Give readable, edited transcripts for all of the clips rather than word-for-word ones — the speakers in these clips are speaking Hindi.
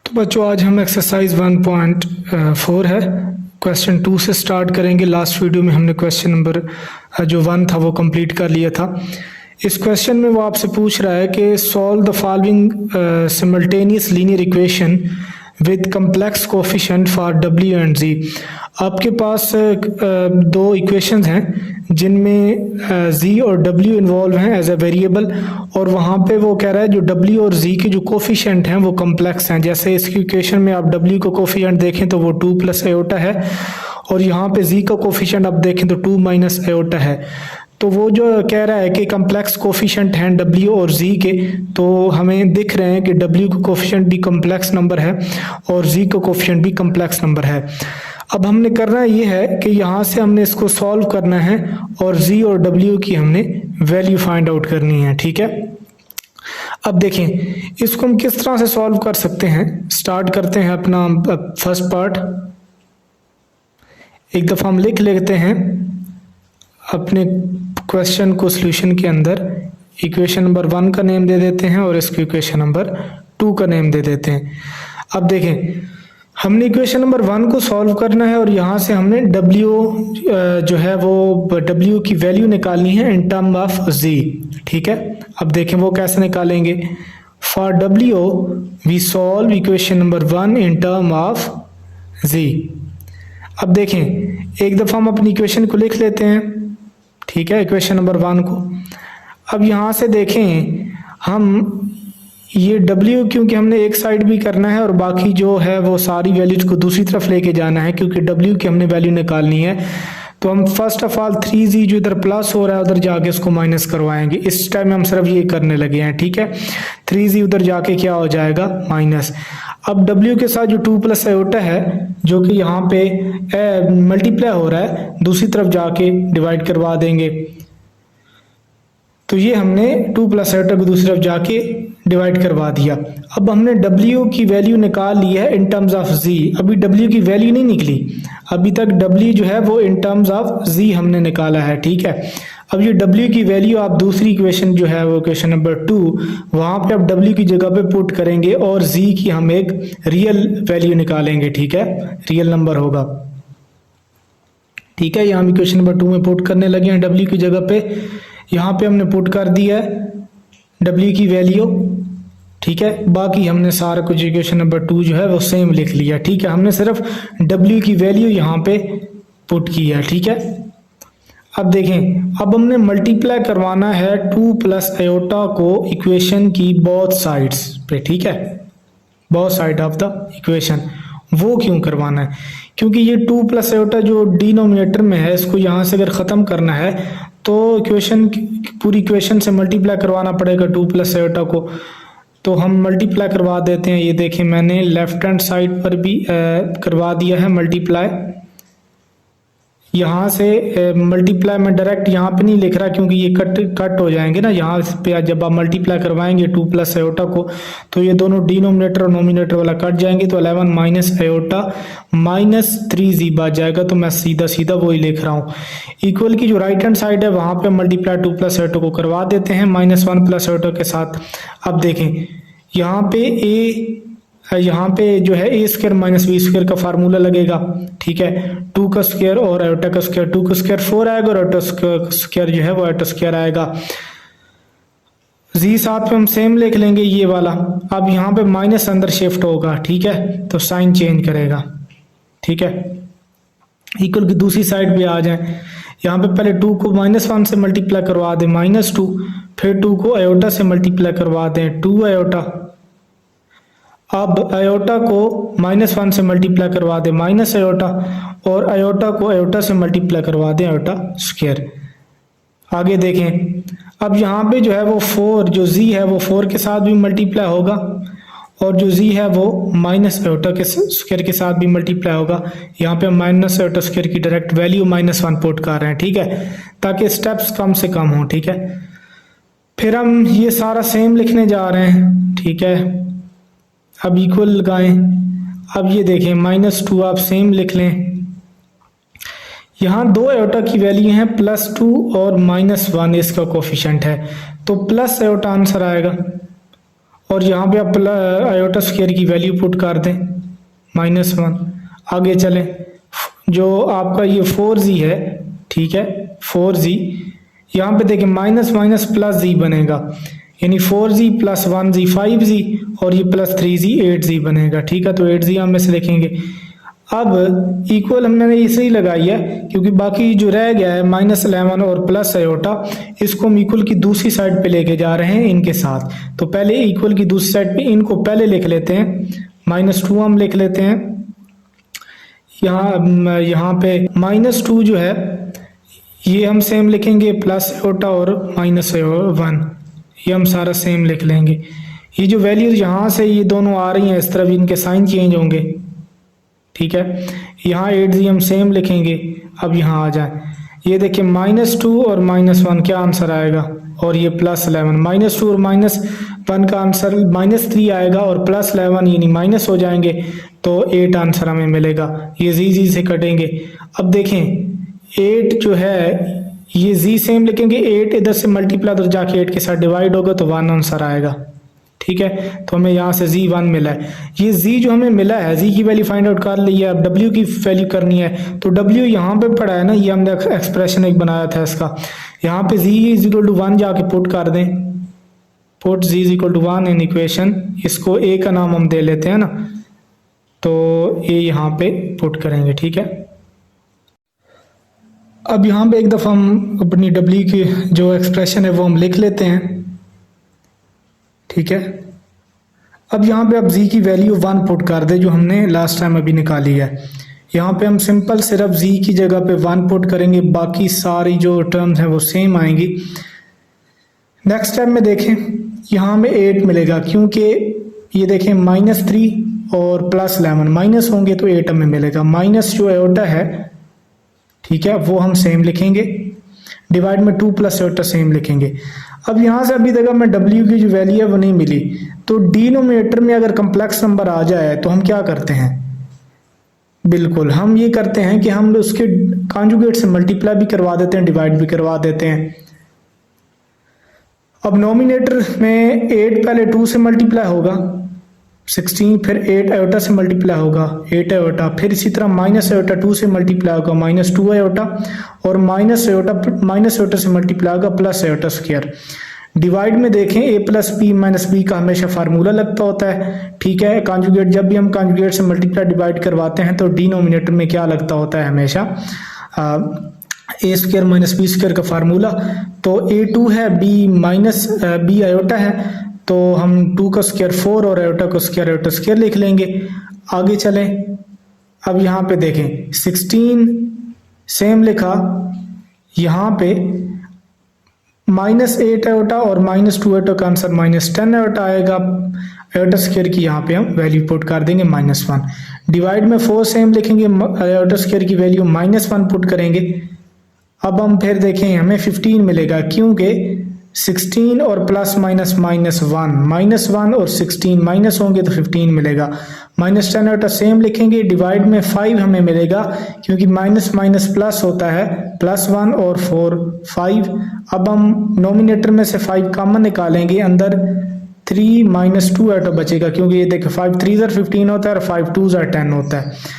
तो बच्चों आज हम एक्सरसाइज 1.4 है क्वेश्चन 2 से स्टार्ट करेंगे। लास्ट वीडियो में हमने क्वेश्चन नंबर जो 1 था वो कंप्लीट कर लिया था। इस क्वेश्चन में वो आपसे पूछ रहा है कि solve the following simultaneous linear equation with complex coefficient for W and Z. आपके पास दो इक्वेशंस हैं जिनमें जी और डब्ल्यू इन्वॉल्व हैं एज ए वेरिएबल, और वहाँ पे वो कह रहा है जो डब्ल्यू और जी के जो कोफिशिएंट हैं वो कम्प्लेक्स हैं। जैसे इसकी इक्वेशन में आप डब्ल्यू का कोफिशिएंट देखें तो वो 2 प्लस एओटा है, और यहाँ पे जी का कोफिशिएंट आप देखें तो 2 माइनस एओटा है। तो वो जो कह रहा है कि कम्प्लेक्स कोफिशिएंट हैं डब्ल्यू और जी के, तो हमें दिख रहे हैं कि डब्ल्यू का कोफिशिएंट भी कम्प्लेक्स नंबर है और जी का कोफिशिएंट भी कम्प्लेक्स नंबर है। अब हमने करना ये है कि यहाँ से हमने इसको सॉल्व करना है और जी और डब्ल्यू की हमने वैल्यू फाइंड आउट करनी है। ठीक है, अब देखें इसको हम किस तरह से सॉल्व कर सकते हैं। स्टार्ट करते हैं अपना फर्स्ट पार्ट। एक दफ़ा हम लिख लेते हैं अपने क्वेश्चन को सॉल्यूशन के अंदर। इक्वेशन नंबर 1 का नेम दे देते हैं और इसको इक्वेशन नंबर 2 का नेम दे देते हैं। अब देखें हमने इक्वेशन नंबर 1 को सॉल्व करना है और यहाँ से हमने W जो है वो W की वैल्यू निकालनी है इन टर्म ऑफ Z। ठीक है, अब देखें वो कैसे निकालेंगे। For W we solve equation number 1 in term of Z। अब देखें एक दफ़ा हम अपनी इक्वेशन को लिख लेते हैं। ठीक है, इक्वेशन नंबर 1 को। अब यहाँ से देखें हम ये W क्योंकि हमने एक साइड भी करना है और बाकी जो है वो सारी वैल्यूज को दूसरी तरफ लेके जाना है, क्योंकि W की हमने वैल्यू निकालनी है। तो हम फर्स्ट ऑफ ऑल 3Z जो इधर प्लस हो रहा है उधर जाके उसको माइनस करवाएंगे। इस टाइम हम सिर्फ ये करने लगे हैं। ठीक है, 3Z उधर जाके क्या हो जाएगा माइनस। अब W के साथ जो 2 प्लस एओटा है जो कि यहाँ पे मल्टीप्लाई हो रहा है, दूसरी तरफ जाके डिवाइड करवा देंगे। तो ये हमने 2 प्लस एओटा को दूसरी तरफ जाके डिवाइड करवा दिया। अब हमने W की वैल्यू निकाल ली है इन टर्म्स ऑफ Z। अभी W की वैल्यू नहीं निकली, अभी तक W जो है वो इन टर्म्स ऑफ Z हमने निकाला है। ठीक है, अब ये W की वैल्यू आप दूसरी इक्वेशन जो है वो इक्वेशन नंबर 2 वहाँ पे आप W की जगह पे पुट करेंगे और Z की हम एक रियल वैल्यू निकालेंगे। ठीक है, रियल नंबर होगा। ठीक है, यहाँ हम इक्वेशन नंबर 2 में पुट करने लगे हैं W की जगह पे। यहाँ पे हमने पुट कर दिया है W की वैल्यू। ठीक है, बाकी हमने सारा कुछ इक्वेशन नंबर 2 जो है वो सेम लिख लिया। ठीक है, हमने सिर्फ W की वैल्यू यहाँ पे पुट की है। ठीक है, अब देखें अब हमने मल्टीप्लाई करवाना है 2 प्लस एओटा को इक्वेशन की बोथ साइड्स पे। ठीक है, both side of the equation. वो क्यों करवाना है? क्योंकि ये 2 प्लस एओटा जो डिनोमिनेटर में है इसको यहाँ से अगर ख़त्म करना है तो इक्वेशन पूरी इक्वेशन से मल्टीप्लाई करवाना पड़ेगा 2 प्लस एओटा को। तो हम मल्टीप्लाई करवा देते हैं। ये देखें मैंने लेफ्ट हैंड साइड पर भी करवा दिया है मल्टीप्लाई। यहाँ से मल्टीप्लाई में डायरेक्ट यहाँ पे नहीं लिख रहा क्योंकि ये कट हो जाएंगे ना। यहाँ पे जब आप मल्टीप्लाई करवाएंगे 2 प्लस एओटा को तो ये दोनों डिनोमिनेटर और नोमिनेटर वाला कट जाएंगे, तो 11 माइनस एओटा माइनस 3Z बच जाएगा। तो मैं सीधा सीधा वही लिख रहा हूँ। इक्वल की जो राइट हैंड साइड है वहाँ पे मल्टीप्लाई 2 प्लस एओटा को करवा देते हैं -1 प्लस एओटा के साथ। अब देखें यहाँ पे जो है ए स्क्वायर माइनस बी स्क्वायर का फार्मूला लगेगा। ठीक है, 2 का स्क्वायर और एओटा का स्क्वायर, 2 का स्क्वायर 4 आएगा और एओटा स्क्वायर जो है वो एओटा स्क्वायर आएगा। जी साथ पे हम सेम लिख लेंगे ये वाला। अब यहाँ पे माइनस अंदर शिफ्ट होगा। ठीक है, तो साइन चेंज करेगा। ठीक है, इक्वल की दूसरी साइड भी आ जाए। यहाँ पे पहले 2 को -1 से मल्टीप्लाई करवा दें -2, फिर 2 को एओटा से मल्टीप्लाई करवा दें 2 एओटा। अब एओटा को -1 से मल्टीप्लाई करवा दें माइनस एओटा, और एओटा को एओटा से मल्टीप्लाई करवा दें एओटा स्क्वायर। आगे देखें अब यहाँ पे जो है वो 4 जो Z है वो 4 के साथ भी मल्टीप्लाई होगा, और जो Z है वो माइनस एओटा के स्क्वायर के साथ भी मल्टीप्लाई होगा। यहाँ पे माइनस एओटा स्क्वायर की डायरेक्ट वैल्यू -1 पुट कर रहे हैं। ठीक है, ताकि स्टेप्स कम से कम हो। ठीक है, फिर हम ये सारा सेम लिखने जा रहे हैं। ठीक है, अब इक्वल लगाएं। अब ये देखें -2 आप सेम लिख लें। यहाँ 2 एओटा की वैल्यू है +2 और -1 इसका कोफिशिएंट है, तो प्लस एओटा आंसर आएगा। और यहाँ पे आप आयोटा स्क्वायर की वैल्यू पुट कर दें -1। आगे चलें, जो आपका ये 4z है, ठीक है, 4z, यहाँ पे देखिए माइनस माइनस प्लस z बनेगा, यानी 4z प्लस 1z 5z और ये प्लस 3z 8z बनेगा, ठीक है। तो 8z हम में से लिखेंगे। अब इक्वल हमने इसलिए लगाई है क्योंकि बाकी जो रह गया है -11 और प्लस आयोटा, इसको हम इक्वल की दूसरी साइड पे लेके जा रहे हैं इनके साथ। तो पहले इक्वल की दूसरी साइड पे इनको पहले लिख लेते हैं, -2 हम लिख लेते हैं। यहाँ पे -2 जो है ये हम सेम लिखेंगे, प्लस आयोटा और -1 ये हम सारा सेम लिख लेंगे। ये जो वैल्यूज यहाँ से ये दोनों आ रही हैं इस तरफ, इनके साइन चेंज होंगे, ठीक है। यहाँ 8z हम सेम लिखेंगे। अब यहाँ आ जाए, ये देखिए -2 और -1 क्या आंसर आएगा, और ये +11, -2 और -1 का आंसर -3 आएगा और +11 यानी माइनस हो जाएंगे, तो 8 आंसर हमें मिलेगा। ये जी से कटेंगे। अब देखें 8 जो है ये z सेम लिखेंगे, 8 इधर से मल्टीप्लाई उधर जाके 8 के साथ डिवाइड होगा तो 1 आंसर आएगा, ठीक है। तो हमें यहाँ से z1 मिला है। ये z जो हमें मिला है, z की वैल्यू फाइंड आउट कर ली है। अब w की वैल्यू करनी है, तो w यहाँ पे पड़ा है ना, ये हमने एक्सप्रेशन एक बनाया था इसका। यहाँ पे z = 1 जाके पुट कर दें, पुट z = 1 इन इक्वेशन। इसको a का नाम हम दे लेते हैं ना, तो a यहाँ पे पुट करेंगे, ठीक है। अब यहाँ पे एक दफ़ा हम अपनी w की जो एक्सप्रेशन है वो हम लिख लेते हैं, ठीक है। अब यहाँ पे अब z की वैल्यू 1 पुट कर दे जो हमने लास्ट टाइम अभी निकाली है। यहाँ पे हम सिंपल सिर्फ z की जगह पे 1 पुट करेंगे, बाकी सारी जो टर्म्स हैं वो सेम आएंगी। नेक्स्ट टाइम में देखें, यहाँ में 8 मिलेगा क्योंकि ये देखें -3 और +11 माइनस होंगे तो 8 हमें मिलेगा। माइनस जो आयोटा है, ठीक है, वो हम सेम लिखेंगे, डिवाइड में 2 प्लस आयोटा सेम लिखेंगे। अब यहाँ से अभी तक हमें w की जो वैल्यू है वो नहीं मिली, तो डिनोमिनेटर में अगर कम्प्लेक्स नंबर आ जाए तो हम क्या करते हैं, बिल्कुल हम ये करते हैं कि हम उसके कॉन्जुगेट से मल्टीप्लाई भी करवा देते हैं, डिवाइड भी करवा देते हैं। अब नोमिनेटर में 8 पहले 2 से मल्टीप्लाई होगा 16, फिर 8 आयोटा से मल्टीप्लाई होगा 8 आयोटा, फिर इसी तरह माइनस आयोटा 2 से मल्टीप्लाई होगा -2 आयोटा, और माइनस आयोटा से मल्टीप्लाई होगा प्लस आयोटा स्क्वायर। डिवाइड में देखें a + b - b का हमेशा फार्मूला लगता होता है, ठीक है। कॉन्जुगेट जब भी हम कॉन्जुगेट से मल्टीप्लाई डिवाइड करवाते हैं तो डिनोमिनेटर में क्या लगता होता है हमेशा, a² - b² का फार्मूला। तो a2 है, b आयोटा है, तो हम 2 का स्क्वायर 4 और आयोटा का स्क्वायर लिख लेंगे। आगे चलें, अब यहाँ पे देखें 16 सेम लिखा, यहाँ पे -8 आयोटा और -2 आयोटा का आंसर -10 आयोटा आएगा। आयोटा स्क्वायर की यहाँ पे हम वैल्यू पुट कर देंगे -1। डिवाइड में 4 सेम लिखेंगे, आयोटा स्क्वायर की वैल्यू -1 पुट करेंगे। अब हम फिर देखें हमें 15 मिलेगा क्योंकि 16 और प्लस माइनस -1 और 16 माइनस होंगे तो 15 मिलेगा। -10 आयोटा सेम लिखेंगे, डिवाइड में 5 हमें मिलेगा क्योंकि माइनस माइनस प्लस होता है, +1 और 4 5। अब हम नोमिनेटर में से 5 कॉमन निकालेंगे, अंदर 3 - 2 आयोटा बचेगा क्योंकि ये देखो 5 3 15 होता है और 5 2 10 होता है।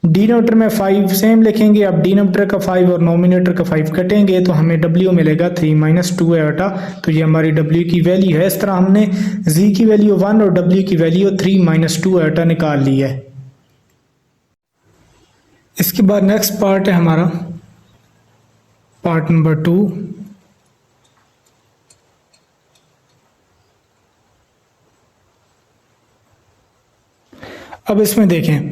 डिनोमिनेटर में 5 सेम लिखेंगे। अब डिनोमिनेटर का 5 और नोमिनेटर का 5 कटेंगे तो हमें w मिलेगा 3 - 2 आयोटा। तो ये हमारी w की वैल्यू है। इस तरह हमने z की वैल्यू 1 और w की वैल्यू 3 - 2 आयोटा निकाल ली है। इसके बाद नेक्स्ट पार्ट है हमारा पार्ट नंबर 2। अब इसमें देखें,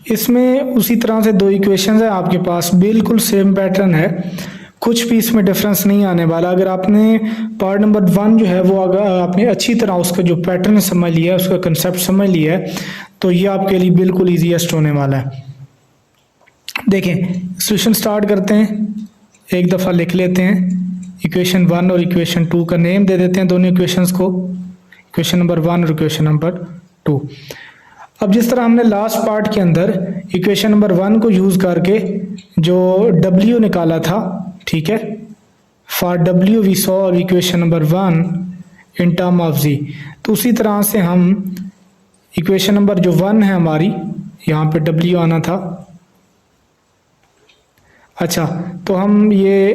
इसमें उसी तरह से 2 इक्वेशंस है आपके पास, बिल्कुल सेम पैटर्न है, कुछ भी इसमें डिफरेंस नहीं आने वाला। अगर आपने पार्ट नंबर 1 जो है वो अगर आपने अच्छी तरह उसका जो पैटर्न समझ लिया है, उसका कंसेप्ट समझ लिया है, तो ये आपके लिए बिल्कुल ईजीएस्ट होने वाला है। देखें, सॉल्यूशन स्टार्ट करते हैं, एक दफ़ा लिख लेते हैं इक्वेशन 1 और इक्वेशन 2 का नेम दे देते हैं दोनों इक्वेशंस को, इक्वेशन नंबर 1 और इक्वेशन नंबर 2। अब जिस तरह हमने लास्ट पार्ट के अंदर इक्वेशन नंबर 1 को यूज करके जो w निकाला था, ठीक है, for w we solve equation number 1 in term of z। तो उसी तरह से हम इक्वेशन नंबर जो 1 है हमारी, यहाँ पे W आना था। अच्छा, तो हम ये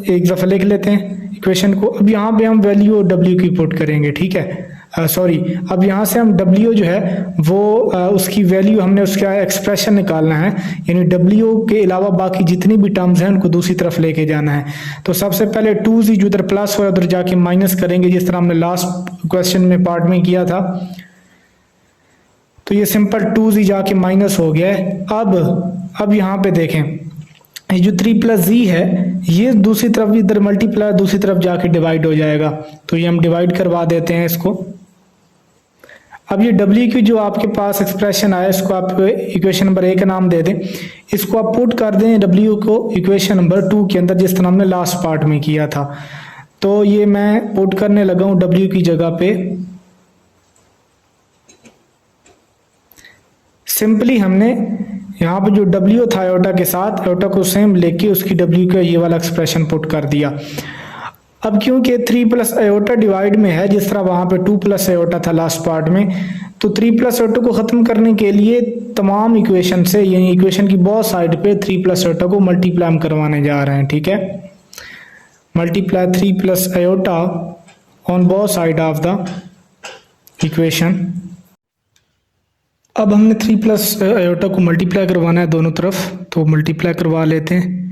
एक दफ़ा लिख लेते हैं इक्वेशन को। अब यहाँ पे हम वैल्यू W की पुट करेंगे, ठीक है। सॉरी, अब यहाँ से हम W जो है वो उसकी वैल्यू हमने उसका एक्सप्रेशन निकालना है, यानी W के अलावा बाकी जितनी भी टर्म्स हैं उनको दूसरी तरफ लेके जाना है। तो सबसे पहले 2z जो उधर प्लस हो उधर जाके माइनस करेंगे, जिस तरह हमने लास्ट क्वेश्चन में पार्ट में किया था। तो ये सिंपल 2z जाके माइनस हो गया है। अब यहाँ पे देखें, ये जो 3 + z है ये दूसरी तरफ इधर मल्टीप्लाई दूसरी तरफ जाके डिवाइड हो जाएगा, तो ये हम डिवाइड करवा देते हैं इसको। अब ये W की जो आपके पास एक्सप्रेशन आया इसको आप इक्वेशन नंबर 1 का नाम दे दें, इसको आप पुट कर दें W को इक्वेशन नंबर 2 के अंदर, जिस तरह हमने लास्ट पार्ट में किया था। तो ये मैं पुट करने लगा हूं W की जगह पे। सिंपली हमने यहाँ पे जो W था आयोटा के साथ, आयोटा को सेम लेके उसकी W का ये वाला एक्सप्रेशन पुट कर दिया। अब क्योंकि 3 + आयोटा डिवाइड में है, जिस तरह वहां पे 2 + आयोटा था लास्ट पार्ट में, तो 3 + आयोटा को खत्म करने के लिए तमाम इक्वेशन से, यानी इक्वेशन की बहुत साइड पे 3 + आयोटा को मल्टीप्लाई हम करवाने जा रहे हैं, ठीक है। Multiply 3 + iota on both side of the equation. अब हमने 3 + आयोटा को मल्टीप्लाई करवाना है दोनों तरफ, तो मल्टीप्लाई करवा लेते हैं।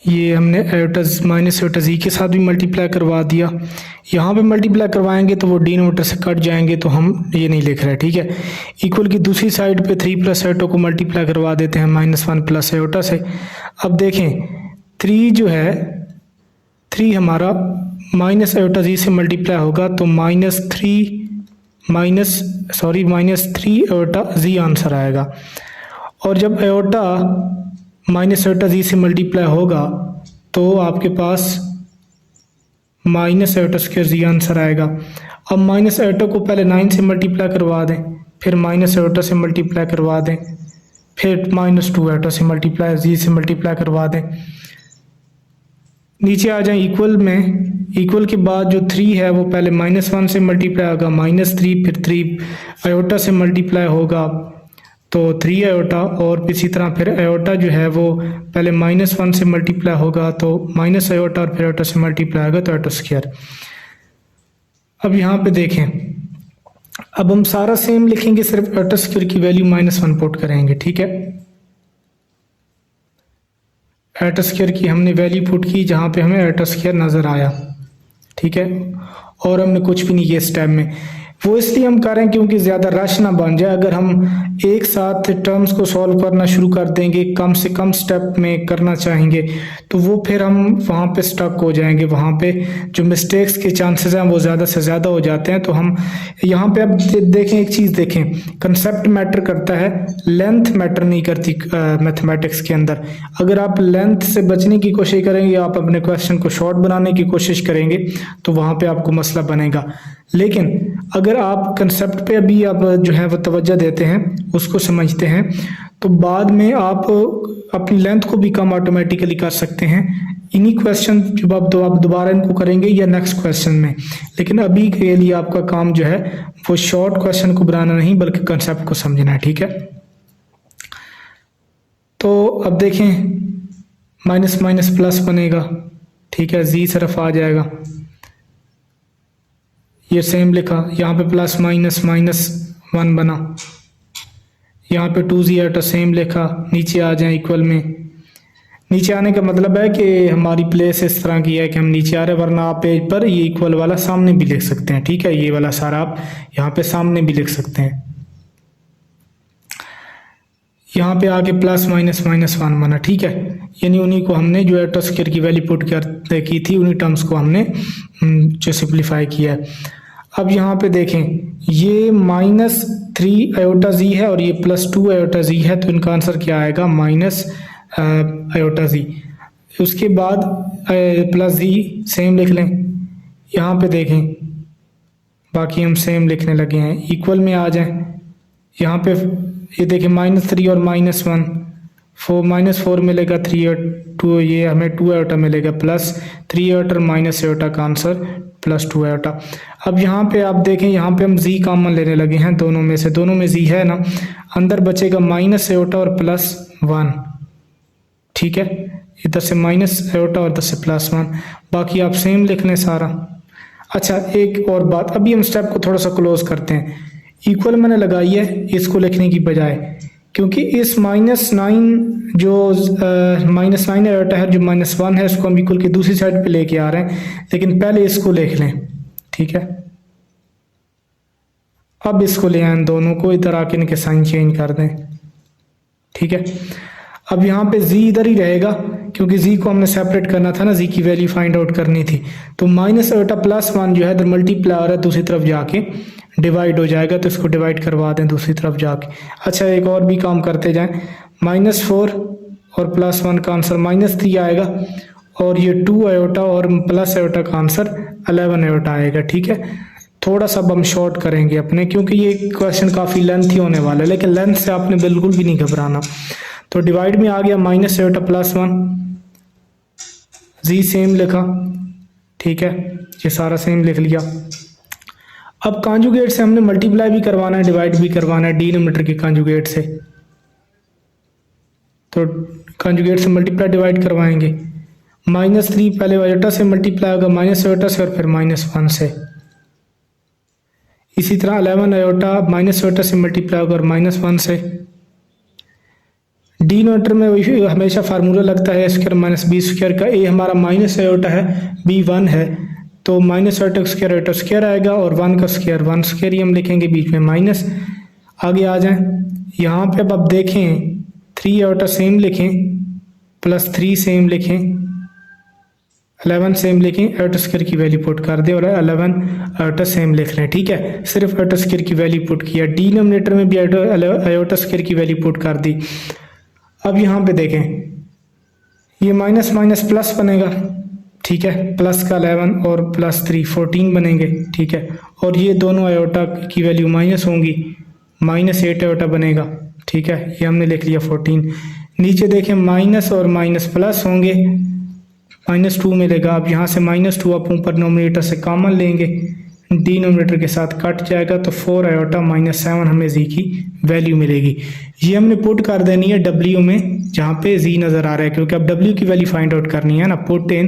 ये हमने आयोटा माइनस आयोटा z के साथ भी मल्टीप्लाई करवा दिया। यहाँ पे मल्टीप्लाई करवाएंगे तो वो डिनोमिनेटर से कट जाएंगे, तो हम ये नहीं लिख रहे, ठीक है। इक्वल की दूसरी साइड पे 3 + आयोटा को मल्टीप्लाई करवा देते हैं -1 + आयोटा से। अब देखें 3 जो है 3 हमारा माइनस आयोटा z से मल्टीप्लाई होगा, तो -3 आयोटा z आंसर आएगा। और जब आयोटा माइनस आयोटा z से मल्टीप्लाई होगा तो आपके पास -आयोटा² z आंसर आएगा। अब माइनस आयोटा को पहले 9 से मल्टीप्लाई करवा दें, फिर माइनस आयोटा से मल्टीप्लाई करवा दें, फिर -2 आयोटा से मल्टीप्लाई z से मल्टीप्लाई करवा दें। नीचे आ जाएं इक्वल में, इक्वल के बाद जो 3 है वो पहले -1 से मल्टीप्लाई होगा, -3, फिर 3 आयोटा से मल्टीप्लाई होगा तो 3 आयोटा, और इसी तरह फिर आयोटा जो है वो पहले -1 से मल्टीप्लाई होगा तो माइनस आयोटा, और फिर आयोटा से मल्टीप्लाई होगा तो आयोटा²। अब यहाँ पे देखें, अब हम सारा सेम लिखेंगे, सिर्फ आयोटा² की वैल्यू -1 पुट करेंगे, ठीक है। आयोटा² की हमने वैल्यू पुट की जहाँ पे हमें आयोटा² नज़र आया, ठीक है। और हमने कुछ भी नहीं किया इस टाइम में, वो इसलिए हम कर रहे हैं क्योंकि ज़्यादा रश ना बन जाए। अगर हम एक साथ टर्म्स को सॉल्व करना शुरू कर देंगे, कम से कम स्टेप में करना चाहेंगे, तो वो फिर हम वहाँ पे स्टक हो जाएंगे, वहाँ पे जो मिस्टेक्स के चांसेस हैं वो ज़्यादा से ज़्यादा हो जाते हैं। तो हम यहाँ पे अब देखें, एक चीज़ देखें, कंसेप्ट मैटर करता है, लेंथ मैटर नहीं करती मैथमेटिक्स के अंदर। अगर आप लेंथ से बचने की कोशिश करेंगे, आप अपने क्वेश्चन को शॉर्ट बनाने की कोशिश करेंगे तो वहाँ पे आपको मसला बनेगा। लेकिन अगर आप कंसेप्ट पे अभी आप जो है वो तवज्जो देते हैं, उसको समझते हैं, तो बाद में आप अपनी लेंथ को भी कम ऑटोमेटिकली कर सकते हैं इन्हीं क्वेश्चन जब आप दोबारा इनको करेंगे या नेक्स्ट क्वेश्चन में। लेकिन अभी के लिए आपका काम जो है वो शॉर्ट क्वेश्चन को बनाना नहीं बल्कि कंसेप्ट को समझना है, ठीक है। तो अब देखें माइनस माइनस प्लस बनेगा, ठीक है, जी सिर्फ आ जाएगा, ये सेम लिखा, यहाँ पे प्लस माइनस -1 बना, यहाँ पे 2z आयोटा सेम लिखा, नीचे आ जाए इक्वल में। नीचे आने का मतलब है कि हमारी प्लेस इस तरह की है कि हम नीचे आ रहे हैं, वरना आप पेज पर ये इक्वल वाला सामने भी लिख सकते हैं, ठीक है। ये वाला सारा आप यहाँ पे सामने भी लिख सकते हैं। यहाँ पे आके प्लस -1 बना, ठीक है, यानी उन्हीं को हमने जो आयोटा² की वैल्यू पुट की थी उन्हीं टर्म्स को हमने जो सिंप्लीफाई किया है। अब यहाँ पे देखें, ये -3 आयोटा z है और ये +2 आयोटा z है, तो इनका आंसर क्या आएगा, आयोटा z। उसके बाद +z सेम लिख लें, यहाँ पे देखें बाकी हम सेम लिखने लगे हैं। इक्वल में आ जाएं, यहाँ पे ये देखें -3 और -1, -4 मिलेगा, 3 और 2, ये हमें 2 आयोटा मिलेगा, +3 आयोटा -आयोटा का आंसर प्लस 2 आयोटा। अब यहाँ पे आप देखें, यहाँ पे हम z कॉमन लेने लगे हैं दोनों में से, दोनों में z है ना, अंदर बचेगा माइनस आयोटा और प्लस 1, ठीक है, इधर से माइनस आयोटा और इधर से प्लस 1, बाकी आप सेम लिख लें सारा। अच्छा एक और बात, अभी हम स्टेप को थोड़ा सा क्लोज करते हैं। इक्वल मैंने लगाई है इसको लिखने की बजाय, क्योंकि इस -9 जो -9 आयोटा है, जो -1 है, इसको हम इक्वल की दूसरी साइड पे लेके आ रहे हैं, लेकिन पहले इसको लिख लें, ठीक है। अब इसको ले आए दोनों को, इधर आके इनके साइन चेंज कर दें, ठीक है। अब यहाँ पे z इधर ही रहेगा, क्योंकि z को हमने सेपरेट करना था ना, z की वैल्यू फाइंड आउट करनी थी। तो माइनस आयोटा प्लस 1 जो है इधर मल्टीप्लाई हो रहा है, दूसरी तरफ जाके डिवाइड हो जाएगा, तो इसको डिवाइड करवा दें दूसरी तरफ जाके। अच्छा एक और भी काम करते जाएं, -4 और प्लस 1 का आंसर -3 आएगा, और ये 2 आयोटा और प्लस आयोटा का आंसर 11 आयोटा आएगा, ठीक है। थोड़ा सा हम शॉर्ट करेंगे अपने, क्योंकि ये क्वेश्चन काफ़ी लेंथी होने वाला है, लेकिन लेंथ से आपने बिल्कुल भी नहीं घबराना। तो डिवाइड में आ गया माइनस आयोटा प्लस 1, जी सेम लिखा, ठीक है, ये सारा सेम लिख लिया। अब कॉन्जुगेट से हमने मल्टीप्लाई भी करवाना है, डिवाइड भी करवाना है डिनोमिनेटर के कॉन्जुगेट से, तो कॉन्जुगेट से मल्टीप्लाई डिवाइड करवाएंगे। -3 पहले आयोटा से मल्टीप्लाई होगा, माइनस आयोटा से और फिर -1 से। इसी तरह 11 आयोटा माइनस आयोटा से मल्टीप्लाई होगा और -1 से। डिनोमिनेटर में हमेशा फार्मूला लगता है स्क्वायर माइनस बी स्क्वायर का, ए हमारा माइनस आयोटा है, बी 1 है, तो minus iota square iota square आएगा, और 1 का स्क्वायर 1 स्क्वायर ही हम लिखेंगे, बीच में माइनस। आगे आ जाएं, यहाँ पे अब आप देखें 3 आयोटा सेम लिखें, प्लस 3 सेम लिखें, 11 सेम लिखें, आयोटा स्क्वायर की वैल्यू पुट कर दें, और 11 आयोटा सेम लिख लें, ठीक है। सिर्फ आयोटा स्क्वायर की वैल्यू पुट किया, डिनोमिनेटर में भी आयोटा स्क्वायर की वैल्यू पुट कर दी। अब यहाँ पे देखें, ये माइनस माइनस प्लस बनेगा, ठीक है, प्लस का 11 और प्लस 3 14 बनेंगे, ठीक है, और ये दोनों आयोटा की वैल्यू माइनस होंगी, -8 आयोटा बनेगा, ठीक है, ये हमने लिख लिया 14। नीचे देखें माइनस और माइनस प्लस होंगे, -2 मिलेगा। अब यहाँ से -2 आप ऊपर नोमिनेटर से कॉमन लेंगे, डिनोमिनेटर के साथ कट जाएगा, तो 4 आयोटा -7 हमें जी की वैल्यू मिलेगी। ये हमने पुट कर देनी है डब्ल्यू में, जहाँ पे जी नज़र आ रहा है, क्योंकि अब डब्ल्यू की वैल्यू फाइंड आउट करनी है ना। Put in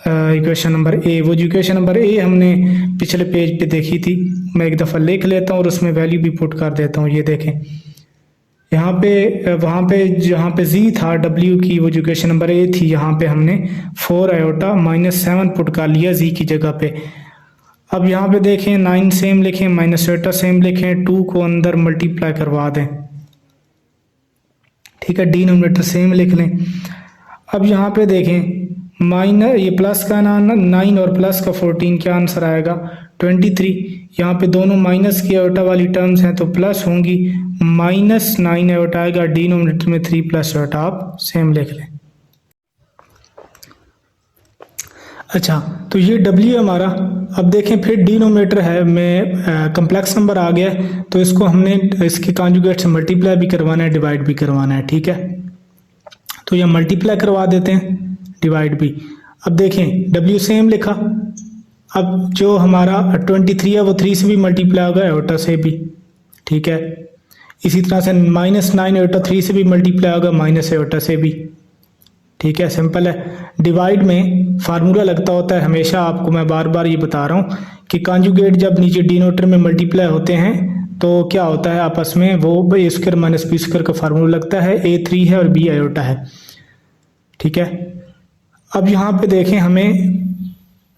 equation number A, वो जो इक्वेशन नंबर ए हमने पिछले पेज पे देखी थी, मैं एक दफ़ा लिख लेता हूँ और उसमें वैल्यू भी पुट कर देता हूँ। ये देखें यहाँ पे, वहाँ पे जहाँ पे जी था डब्ल्यू की, वो जो इक्वेशन नंबर ए थी, यहाँ पे हमने 4 आयोटा -7 पुट कर लिया जी की जगह पे। अब यहाँ पे देखें 9 सेम लिखें, माइनस आयोटा सेम लिखें, 2 को अंदर मल्टीप्लाई करवा दें, ठीक है, डिनोमिनेटर सेम लिख लें। अब यहाँ पे देखें माइनस, ये प्लस का 9 और प्लस का 14, क्या आंसर आएगा 23। यहाँ पे दोनों माइनस की आयोटा वाली टर्म्स हैं, तो प्लस होंगी, -9 आयोटा आएगा, डिनोमिनेटर में 3 प्लस आयोटा आप सेम लिख लें। अच्छा, तो ये डब्ल्यू हमारा। अब देखें फिर डिनोमिनेटर है में कम्प्लेक्स नंबर आ गया, तो इसको हमने इसके कॉन्जुगेट से मल्टीप्लाई भी करवाना है, डिवाइड भी करवाना है, ठीक है। तो यह मल्टीप्लाई करवा देते हैं, डिवाइड भी। अब देखें डब्ल्यू सेम लिखा, अब जो हमारा 23 है वो 3 से भी मल्टीप्लाई होगा, आयोटा से भी, ठीक है। इसी तरह से -9 आयोटा 3 से भी मल्टीप्लाई होगा, माइनस आयोटा से भी, ठीक है, सिंपल है। डिवाइड में फार्मूला लगता होता है हमेशा, आपको मैं बार बार ये बता रहा हूँ कि कॉन्जुगेट जब नीचे डिनोमिनेटर में मल्टीप्लाई होते हैं तो क्या होता है आपस में, वो ए स्क्वायर माइनस बी स्क्वायर का फार्मूला लगता है, ए 3 है और बी आयोटा है, ठीक है। अब यहाँ पे देखें हमें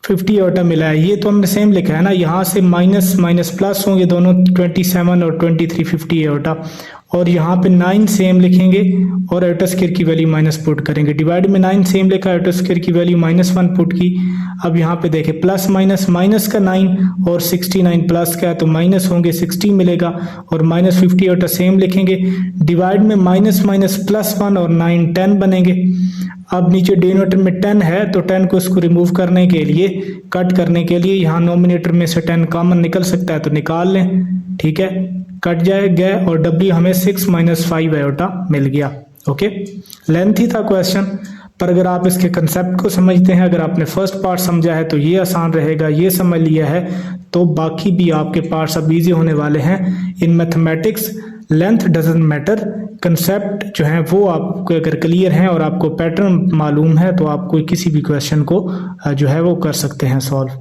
50 आयोटा मिला है, ये तो हमने सेम लिखा है ना, यहाँ से माइनस माइनस प्लस होंगे दोनों, 27 और 23 50 आयोटा, और यहाँ पे 9 सेम लिखेंगे और आयोटा स्क्वायर की वैल्यू माइनस पुट करेंगे। डिवाइड में 9 सेम लिखा, आयोटा स्क्वायर की वैल्यू -1 पुट की। अब यहाँ पे देखें प्लस माइनस, माइनस का 9 और 69 प्लस का है, तो माइनस होंगे 60 मिलेगा, और -50 आयोटा सेम लिखेंगे। डिवाइड में माइनस माइनस +1 और 9 10 बनेंगे। अब नीचे डिनोमिनेटर में 10 है, तो 10 को इसको रिमूव करने के लिए, कट करने के लिए, यहाँ नोमिनेटर में से 10 कॉमन निकल सकता है, तो निकाल लें, ठीक है, कट जाएगा, और डब्ल्यू हमें 6 - 5 आयोटा मिल गया। ओके, लेंथी था क्वेश्चन, पर अगर आप इसके कंसेप्ट को समझते हैं, अगर आपने फर्स्ट पार्ट समझा है तो ये आसान रहेगा, ये समझ लिया है तो बाकी भी आपके पार्ट्स अब ईजी होने वाले हैं। In mathematics length doesn't matter, concept जो है वो आपको अगर क्लियर हैं और आपको पैटर्न मालूम है तो आप कोई किसी भी क्वेश्चन को जो है वो कर सकते हैं सॉल्व।